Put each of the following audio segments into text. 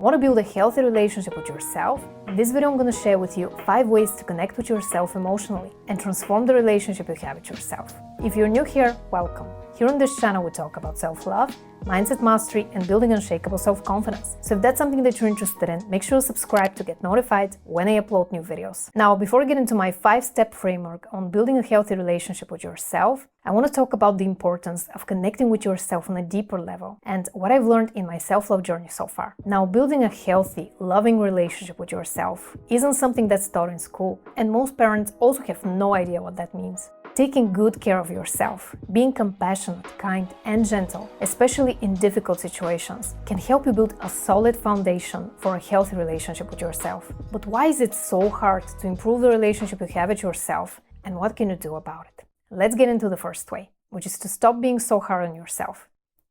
Want to build a healthy relationship with yourself? In this video I'm going to share with you 5 ways to connect with yourself emotionally and transform the relationship you have with yourself. If you're new here, welcome. Here on this channel we talk about self-love, mindset mastery, and building unshakable self-confidence. So if that's something that you're interested in, make sure to subscribe to get notified when I upload new videos. Now, before I get into my 5-step framework on building a healthy relationship with yourself, I want to talk about the importance of connecting with yourself on a deeper level and what I've learned in my self-love journey so far. Now, building a healthy, loving relationship with yourself isn't something that's taught in school, and most parents also have no idea what that means. Taking good care of yourself, being compassionate, kind, and gentle, especially in difficult situations, can help you build a solid foundation for a healthy relationship with yourself. But why is it so hard to improve the relationship you have with yourself, and what can you do about it? Let's get into the first way, which is to stop being so hard on yourself.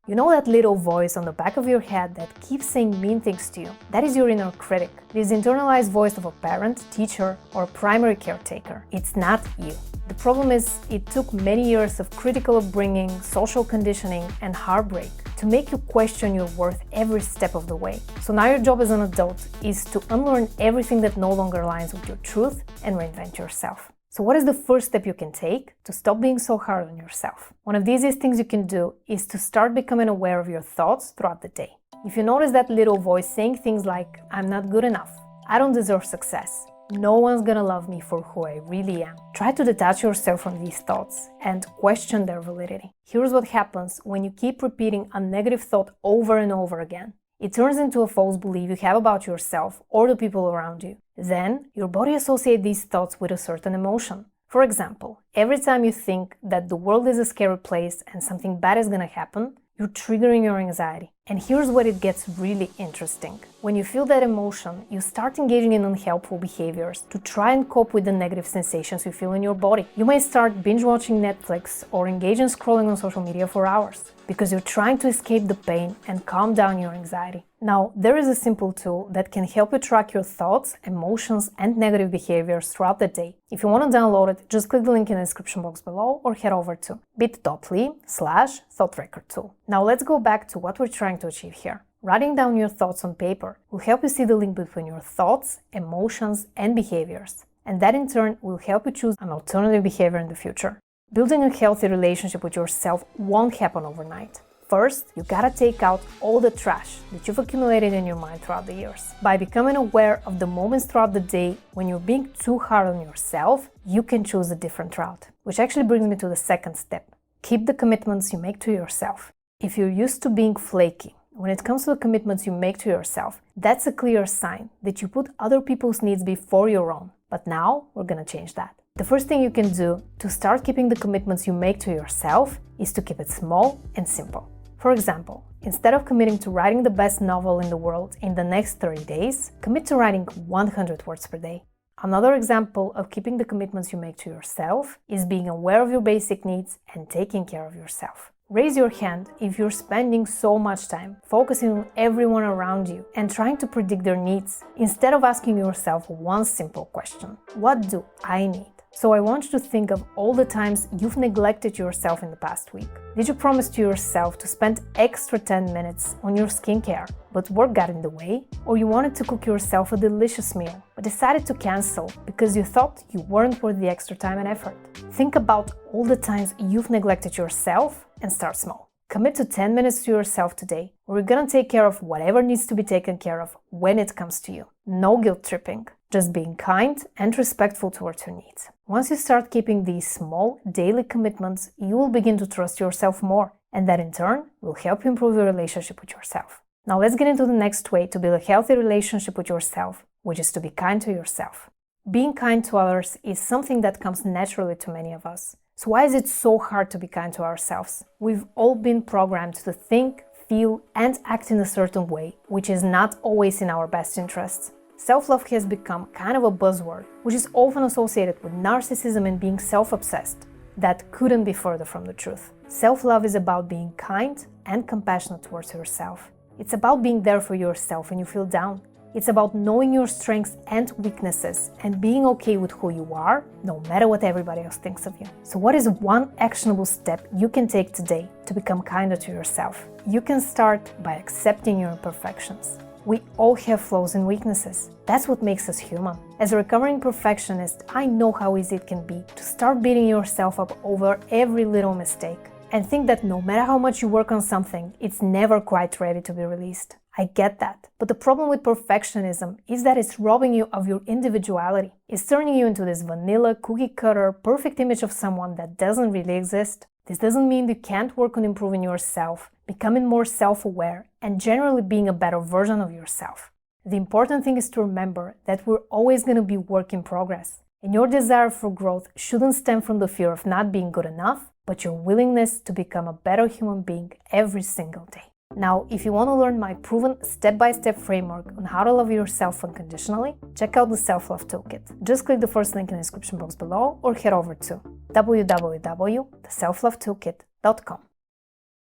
You know that little voice on the back of your head that keeps saying mean things to you? That is your inner critic. It is the internalized voice of a parent, teacher, or primary caretaker. It's not you. The problem is, it took many years of critical upbringing, social conditioning, and heartbreak to make you question your worth every step of the way. So now your job as an adult is to unlearn everything that no longer aligns with your truth and reinvent yourself. So what is the first step you can take to stop being so hard on yourself? One of the easiest things you can do is to start becoming aware of your thoughts throughout the day. If you notice that little voice saying things like, "I'm not good enough," "I don't deserve success," "No one's gonna love me for who I really am," try to detach yourself from these thoughts and question their validity. Here's what happens when you keep repeating a negative thought over and over again. It turns into a false belief you have about yourself or the people around you. Then, your body associates these thoughts with a certain emotion. For example, every time you think that the world is a scary place and something bad is gonna happen, you're triggering your anxiety. And here's where it gets really interesting. When you feel that emotion, you start engaging in unhelpful behaviors to try and cope with the negative sensations you feel in your body. You may start binge-watching Netflix or engage in scrolling on social media for hours, because you're trying to escape the pain and calm down your anxiety. Now, there is a simple tool that can help you track your thoughts, emotions, and negative behaviors throughout the day. If you want to download it, just click the link in the description box below or head over to bit.ly/ThoughtTrackerTool. Now let's go back to what we're trying to achieve here. Writing down your thoughts on paper will help you see the link between your thoughts, emotions, and behaviors. And that in turn will help you choose an alternative behavior in the future. Building a healthy relationship with yourself won't happen overnight. First, you gotta take out all the trash that you've accumulated in your mind throughout the years. By becoming aware of the moments throughout the day when you're being too hard on yourself, you can choose a different route. Which actually brings me to the second step. Keep the commitments you make to yourself. If you're used to being flaky when it comes to the commitments you make to yourself, that's a clear sign that you put other people's needs before your own. But now, we're gonna change that. The first thing you can do to start keeping the commitments you make to yourself is to keep it small and simple. For example, instead of committing to writing the best novel in the world in the next 30 days, commit to writing 100 words per day. Another example of keeping the commitments you make to yourself is being aware of your basic needs and taking care of yourself. Raise your hand if you're spending so much time focusing on everyone around you and trying to predict their needs, instead of asking yourself one simple question: what do I need? So I want you to think of all the times you've neglected yourself in the past week. Did you promise to yourself to spend extra 10 minutes on your skincare, but work got in the way? Or you wanted to cook yourself a delicious meal, but decided to cancel because you thought you weren't worth the extra time and effort? Think about all the times you've neglected yourself and start small. Commit to 10 minutes to yourself today, where you're gonna take care of whatever needs to be taken care of when it comes to you. No guilt tripping, just being kind and respectful towards your needs. Once you start keeping these small, daily commitments, you will begin to trust yourself more, and that in turn will help you improve your relationship with yourself. Now let's get into the next way to build a healthy relationship with yourself, which is to be kind to yourself. Being kind to others is something that comes naturally to many of us. So why is it so hard to be kind to ourselves? We've all been programmed to think, feel, and act in a certain way, which is not always in our best interests. Self-love has become kind of a buzzword, which is often associated with narcissism and being self-obsessed. That couldn't be further from the truth. Self-love is about being kind and compassionate towards yourself. It's about being there for yourself when you feel down. It's about knowing your strengths and weaknesses and being okay with who you are, no matter what everybody else thinks of you. So what is one actionable step you can take today to become kinder to yourself? You can start by accepting your imperfections. We all have flaws and weaknesses. That's what makes us human. As a recovering perfectionist, I know how easy it can be to start beating yourself up over every little mistake and think that no matter how much you work on something, it's never quite ready to be released. I get that. But the problem with perfectionism is that it's robbing you of your individuality. It's turning you into this vanilla, cookie-cutter, perfect image of someone that doesn't really exist. This doesn't mean you can't work on improving yourself, becoming more self-aware, and generally being a better version of yourself. The important thing is to remember that we're always going to be work in progress. And your desire for growth shouldn't stem from the fear of not being good enough, but your willingness to become a better human being every single day. Now, if you want to learn my proven step-by-step framework on how to love yourself unconditionally, check out the Self-Love Toolkit. Just click the first link in the description box below or head over to www.theselflovetoolkit.com.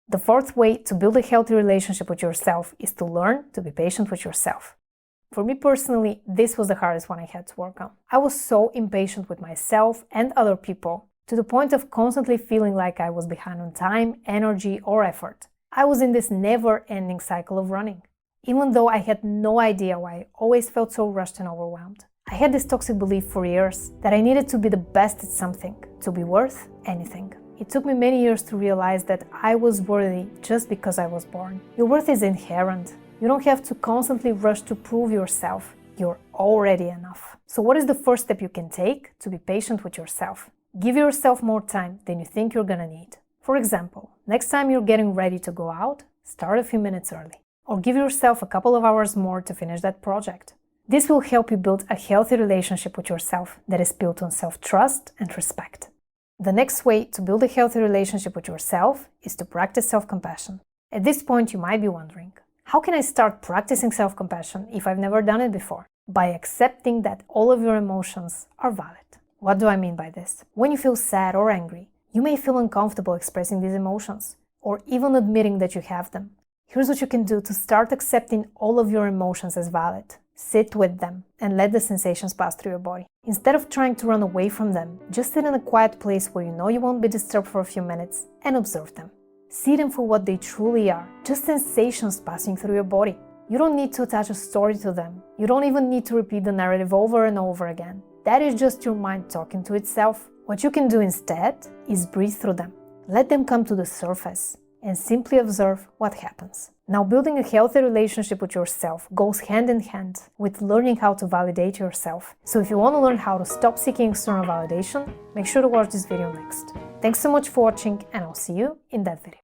The fourth way to build a healthy relationship with yourself is to learn to be patient with yourself. For me personally, this was the hardest one I had to work on. I was so impatient with myself and other people to the point of constantly feeling like I was behind on time, energy, or effort. I was in this never-ending cycle of running, even though I had no idea why I always felt so rushed and overwhelmed. I had this toxic belief for years that I needed to be the best at something, to be worth anything. It took me many years to realize that I was worthy just because I was born. Your worth is inherent. You don't have to constantly rush to prove yourself. You're already enough. So what is the first step you can take to be patient with yourself? Give yourself more time than you think you're gonna need. For example, next time you're getting ready to go out, start a few minutes early. Or give yourself a couple of hours more to finish that project. This will help you build a healthy relationship with yourself that is built on self-trust and respect. The next way to build a healthy relationship with yourself is to practice self-compassion. At this point, you might be wondering, how can I start practicing self-compassion if I've never done it before? By accepting that all of your emotions are valid. What do I mean by this? When you feel sad or angry, you may feel uncomfortable expressing these emotions, or even admitting that you have them. Here's what you can do to start accepting all of your emotions as valid. Sit with them and let the sensations pass through your body. Instead of trying to run away from them, just sit in a quiet place where you know you won't be disturbed for a few minutes and observe them. See them for what they truly are, just sensations passing through your body. You don't need to attach a story to them. You don't even need to repeat the narrative over and over again. That is just your mind talking to itself. What you can do instead is breathe through them. Let them come to the surface and simply observe what happens. Now, building a healthy relationship with yourself goes hand in hand with learning how to validate yourself. So if you want to learn how to stop seeking external validation, make sure to watch this video next. Thanks so much for watching, and I'll see you in that video.